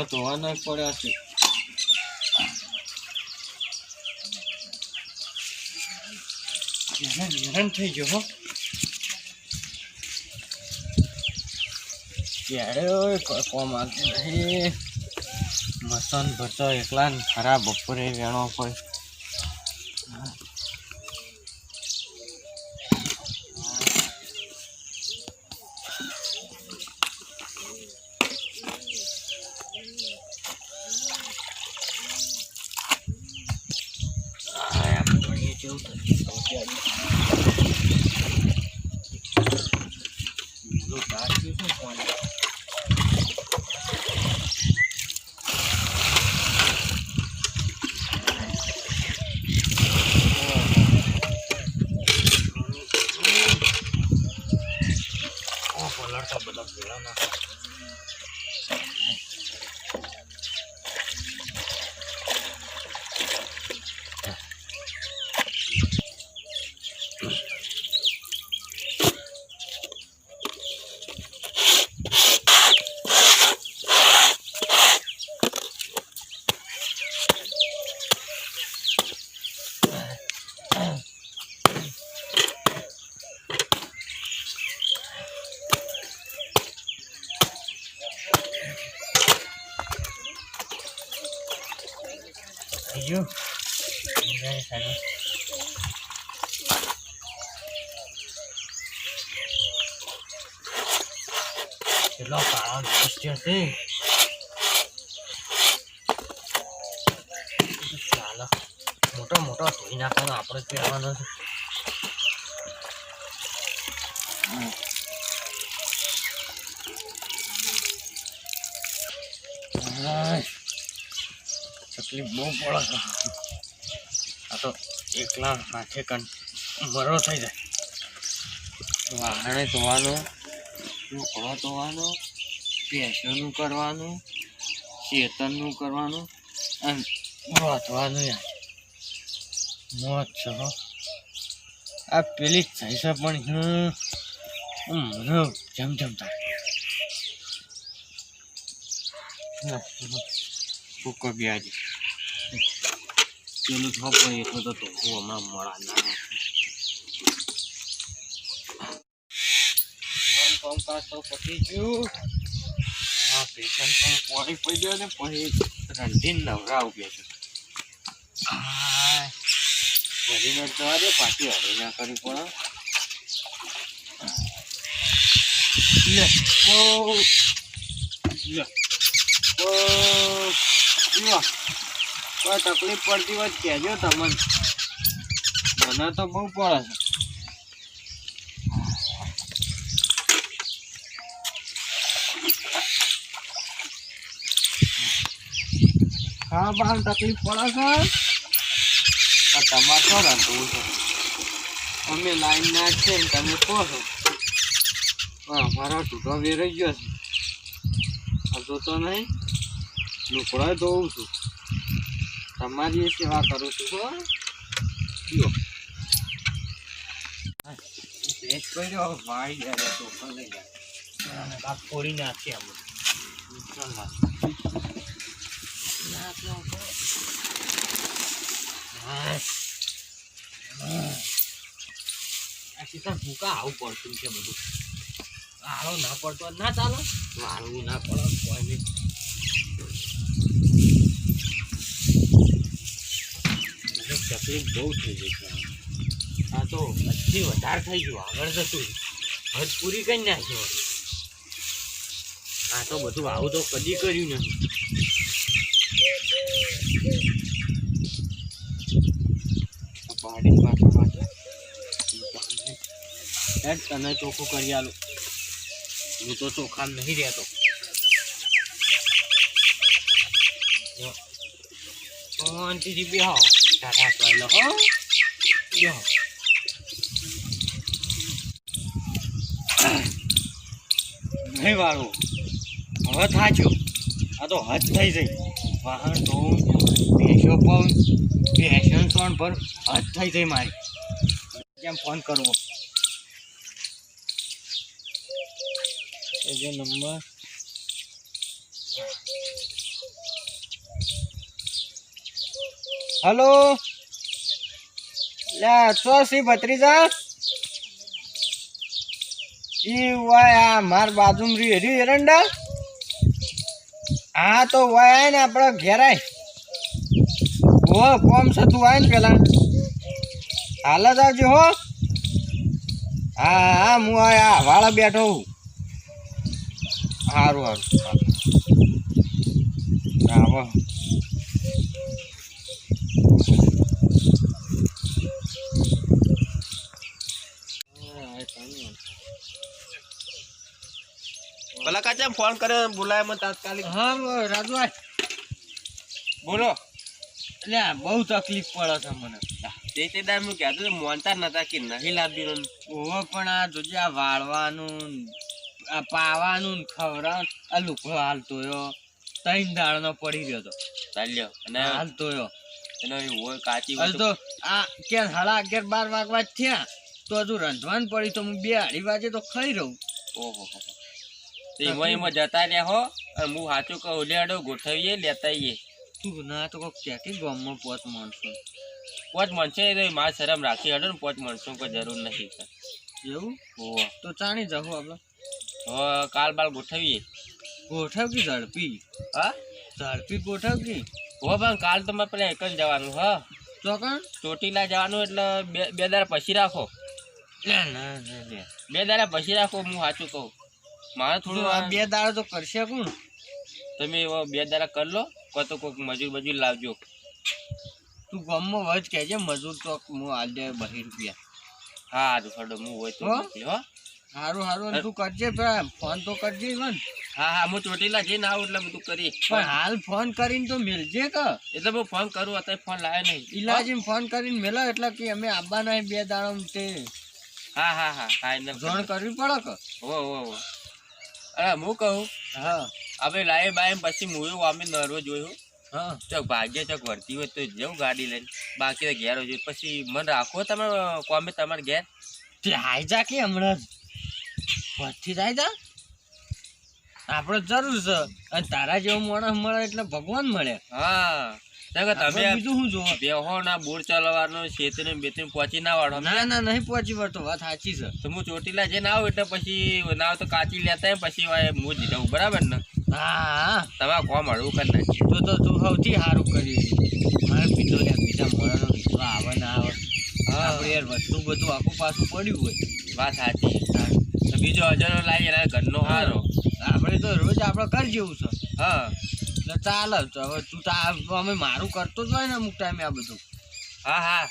હવે ધોવાના પડ્યા છે. હેરાન થઈ ગયો હો. ક્યારે કોમ આવતી નહીં. મસન ભરતો એકલા ને ખરાબ બપોરે વેણો પડે. બધા ભેળા ના you very funny. Hello, kawan. Pasti sih. Salah. Motor ધોઈ નાખવાનો આપણે કહેવાનો છે. તકલીફ બહુ પડે. આ તો એકલા હાથે મરો થઈ જાય. વાહણે ધોવાનું, ઢોકળો ધોવાનો, ભેંસોનું કરવાનું, ખેતરનું કરવાનું અને રોધવાનું. યાર મોજ છે હો. આ પેલી થઈ છે પણ મને જમ થાય ભૂકો વ્યાજ પેલું થોપ એટલો તો હું હમણાં મળા ના કામકાજ તો પતી ગયું. હા પેશન્ટ પણ પાણી પડી ગયો ને પછી રંધીને નવરા ઉભ્યા છે. હરી ન જવા દે પાછી હરી ના કરવી પડે. કોઈ તકલીફ પડતી હોય કહેજો તમને. મને તો બહુ પડે છે. હા બહાર તકલીફ પડે છે. તમારે શું રાંધવું છે? અમે લાઈન નાખીએ ને તમે કહો છો. અમારો ઢૂંઢો વેરાઈ ગયો છે. હજુ તો નહીં લુકડો ધોઉં છું. તમારી સેવા કરું છું. વાળી જાય તો લઈ જાય ફોડી નાખીએ અમે. ભૂકા આવું પડતું છે બધું. આળો ના પડતો ના ચાલો. વાળવું ના પડે કોઈ નહીં. તકલીફ બહુ થઈ ગઈ છે. આ તો હજી વધારે થઈ ગયું. આગળ જતું હજ પૂરી કરી નાખ્યો. આ તો બધું આવું તો કદી કર્યું નથી. તને ચોખ્ખું કરી આલું. હું તો ચોખ્ખા નહીં રહેતો. શાંતિથી બેહો. ટાટા પહેલો હો બેહો. નહીં વાળું હવે થાચો. આ તો હદ થઈ જઈ. વાહન તો ભેંસો પણ ભેંસન સોન પર હદ થઈ જઈ મારી. કેમ ફોન કરવો? એ જે નંબર હલો લે ચોસી ભત્રીજા ઈ વાય આ માર બાજુમાં રી એરંડા હા તો વાય આય ને આપણે ઘેરાય હો કોમ છે તું આય ને પેલા હાલ જ આવજો હો હા હા હું આ વાળા બેઠો હું સારું સારું આવો ભલા કાચા ફોન કર્યો બોલાય મને તાત્કાલિક. હા રાજુભાઈ બોલો. એટલે બહુ તકલીફ પડે છે મને. તે દાર હું કહેતો મોનતા નતા કે નહીં લાવતી ઓહો પણ આ જોજે આ વાળવાનું આ પાવાનું ખવડાવ આ લુકડો હાલતોયો 3 દાડનો પડી ગયો તો ચાલ્યો અને હાલતોયો એનો હોય કાચી હાલ તો આ કે 11:30 12 વાગવા થયા તો હજુ રંધવાન પડી તો હું 2-2:30 વાગે તો ખાઈ રહું. ઓહો એમાં જતા રહ્યા હો અને હું સાચું કહું લેડો ગોઠવીએ લેતા આવીએ. તું ના તો કોક ક્યાંથી ગામમાં 5 માણસો 5 માણસો મારે શરમ રાખી હડો ને 5 માણસો કોઈ જરૂર નથી એવું હોવા તો ચાણી જાઉં આપણે હવે કાલ બાલ ગોઠવીએ. ગોઠવ કે ઝડપી હા ઝડપી ગોઠવ કે હો પણ કાલ તો મારે પેલા એક જ જવાનું હા ચોકણ ચોટીલા જવાનું એટલે બે દાડા પછી રાખો. ના 2 દાડા પછી રાખો હું સાચું કહું મારે થોડું આ 2 દાડા તો કરશે કોણ તમે 2 દાડા કરી લો કો તો કોઈક મજૂર લાવજો. તું ગામમાં વચ કહેજે મજૂર તો હું હાલ દે 2 રૂપિયા. હા હડો હું હોય તો હો સારું સારું તું કરજે પેલા ફોન તો કરજે મન. હા હું ચોટીલા જઈને આવું એટલે બધું કરી પણ હાલ ફોન કરીને તો મિલજે કે એટલે હું ફોન કરું અત્યારે ફોન લાવ્યો નહીં ઇલાજી ફોન કરીને મેલો એટલે કે અમે આવવાના 2 દાડા તે હા એને જોણ કરવી પડે કે હો અરે હું કહું હા આપણે લાવે બાય પછી હું એવું અમે નરવો જોયું હા ચોક ભાગ્ય ચોક વર્તી હોય તો જવું ગાડી લઈને બાકી તો ઘેર જોયું પછી મને રાખો તમે કોમે તમારે ઘેર તે હાઈ જા કે હમણાં પછી જાય જા આપણે જરૂર છે અને તારા જેવો માણસ મળે એટલે ભગવાન મળે. હા તમે બીજું શું જોવો બેહો ના બોર ચલાવવાનો શેતને બેતને પહોંચી ના વાળો ના નહીં પહોંચી વળતો વાત સાચી છે. તો હું ચોટીલા જઈને આવું એટલે પછી ના તો કાચી લેતા પછી હું જ જાઉં બરાબર ને. હા તમારે કોમ હળવું કરી નાખી તો તું સૌથી સારું કરી મારે બીજો લે બીજા મોડાનો રીતવા આવે ના આવે આપણે યાર વસ્તુ બધું આખું પાછું પડ્યું હોય વાત સાચી. તો બીજો હજારો લાવી એના ઘરનો હારો આપણે તો રોજ આપણે ઘર જેવું છે. હા એટલે ચાલે હવે તું અમે મારું કરતો જ હોય ને અમુક ટાઈમે આ બધું. હા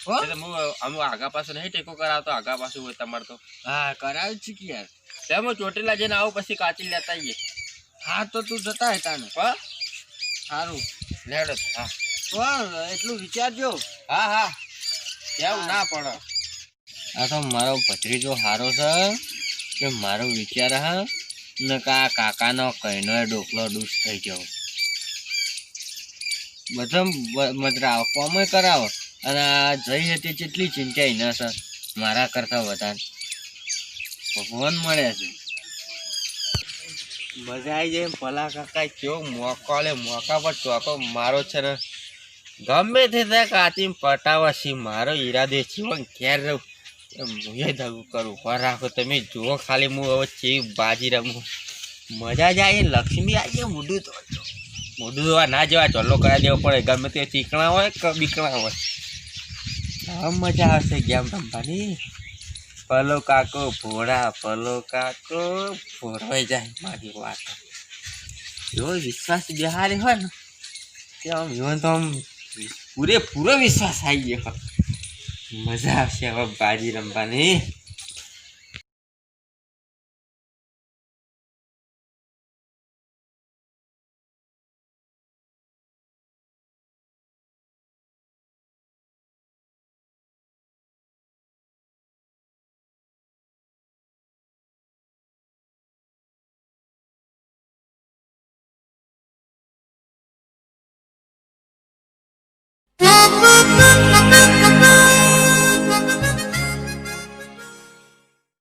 હો એટલે હું અમુક આગા પાછું નહીં ટેકો કરાવતો આગા પાછું હોય તમારે તો હા કરાવે છે કે યાર તેમ હું ચોટીલા જઈને આવું પછી કાચી લેતા આવીએ. હા તો તું જતા હે તાને હા સારું લેડો હા એટલું વિચારજો. હા એવું ના પડે. આ તો મારો ભત્રીજો સારો છે કે મારો વિચાર હા ને કાકાનો કઈનો ડોકલો ડૂસ થઈ ગયો બધા મતરાવ કોમે કરાવો અને આ જઈ હતી કેટલી ચિંતા ન છે મારા કરતા વધારે ભગવાન મળ્યા છે. મજા આવી જાય ભલા કાકા કેવો મોકો લે મોકા પર ચોકો મારો છે ને ગમે તે ત્યાં કાચી પટાવશી મારો ઈરાદે જીવન ઘેર રહું હું દગું કરું પર રાખો તમે જુઓ ખાલી હું હવે ચેવી બાજી રમું મજા જ આવી લક્ષ્મી આવી મોઢું તો ના જેવા ચોલ્લો કરાવી દેવો પડે ગમે તે ચીકણા હોય કે બીકણા હોય મજા આવશે ગેમ રમવાની. પલો કાકો ભોરવાઈ જાય મારી વાત એવો વિશ્વાસ બિહારે હોય ને કે આમ જીવન તો આમ પૂરેપૂરો વિશ્વાસ આવી ગયો મજા આવશે હવે બાજી રમવાની.